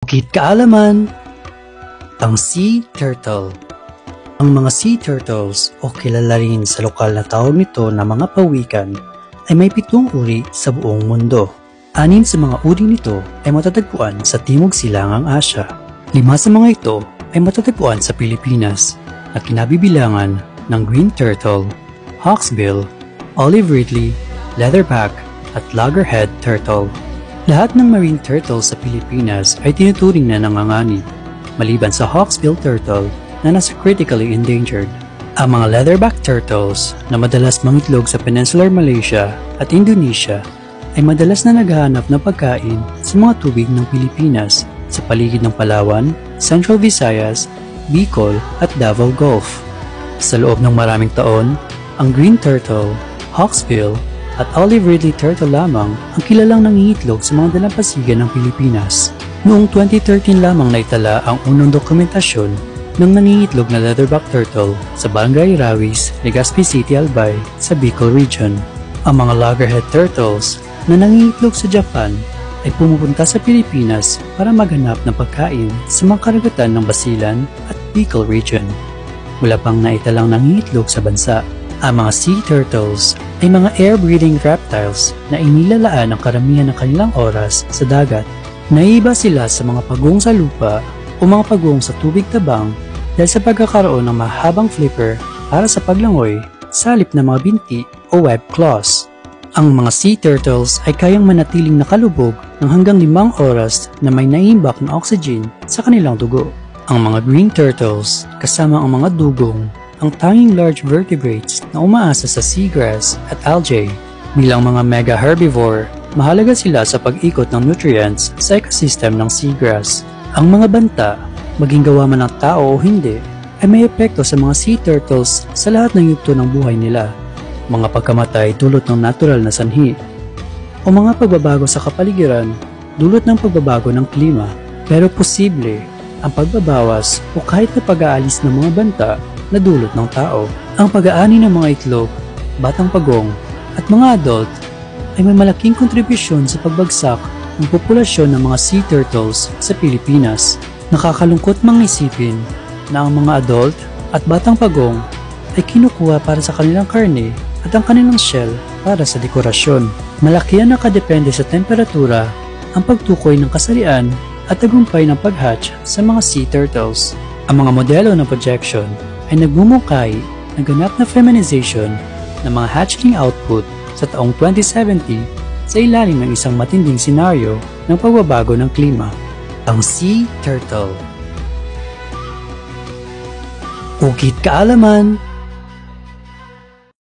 Bukid kaalaman, ang sea turtle. Ang mga sea turtles o kilala rin sa lokal na tawag nito na mga pawikan ay may 7 uri sa buong mundo. 6 sa mga uri nito ay matatagpuan sa Timog Silangang Asya. 5 sa mga ito ay matatagpuan sa Pilipinas na kinabibilangan ng green turtle, hawksbill, olive ridley, leatherback at loggerhead turtle. Lahat ng marine turtles sa Pilipinas ay tinuturing na nanganganib, maliban sa hawksbill turtle na nasa critically endangered. Ang mga leatherback turtles na madalas mangitlog sa Peninsular Malaysia at Indonesia ay madalas na naghahanap ng pagkain sa mga tubig ng Pilipinas sa paligid ng Palawan, Central Visayas, Bicol at Davao Gulf. Sa loob ng maraming taon, ang green turtle, hawksbill at olive ridley turtle lamang ang kilalang nangingitlog sa mga dalampasigan ng Pilipinas. Noong 2013 lamang naitala ang unang dokumentasyon ng nangingitlog na leatherback turtle sa Barangay Rawis, Legazpi City, Albay sa Bicol Region. Ang mga loggerhead turtles na nangingitlog sa Japan ay pumupunta sa Pilipinas para maghanap ng pagkain sa mga karagatan ng Basilan at Bicol Region. Wala pang naitalang nangingitlog sa bansa. Ang mga sea turtles ay mga air-breathing reptiles na inilalaan ang karamihan ng kanilang oras sa dagat. Naiiba sila sa mga pagong sa lupa o mga pagong sa tubig tabang dahil sa pagkakaroon ng mahabang flipper para sa paglangoy sa halip ng mga binti o web claws. Ang mga sea turtles ay kayang manatiling nakalubog ng hanggang 5 oras na may naiimbak na oxygen sa kanilang dugo. Ang mga green turtles, kasama ang mga dugong, ang tanging large vertebrates na umaasa sa seagrass at algae. Bilang mga mega herbivore, mahalaga sila sa pag-ikot ng nutrients sa ecosystem ng seagrass. Ang mga banta, maging gawa man ng tao o hindi, ay may epekto sa mga sea turtles sa lahat ng yugto ng buhay nila. Mga pagkamatay dulot ng natural na sanhi, o mga pagbabago sa kapaligiran dulot ng pagbabago ng klima. Pero posible ang pagbabawas o kahit na pag-aalis ng mga banta na dulot ng tao. Ang pag-aani ng mga itlog, batang pagong, at mga adult ay may malaking kontribusyon sa pagbagsak ng populasyon ng mga sea turtles sa Pilipinas. Nakakalungkot mang isipin na ang mga adult at batang pagong ay kinukuha para sa kanilang karne at ang kanilang shell para sa dekorasyon. Malaki ang nakadepende sa temperatura, ang pagtukoy ng kasarian at tagumpay ng pag-hatch sa mga sea turtles. Ang mga modelo ng projection ay nagmumungkahi ng ganap na feminization ng mga hatchling output sa taong 2070 sa ilalim ng isang matinding senaryo ng pagbabago ng klima. Ang sea turtle. Bukid kaalaman.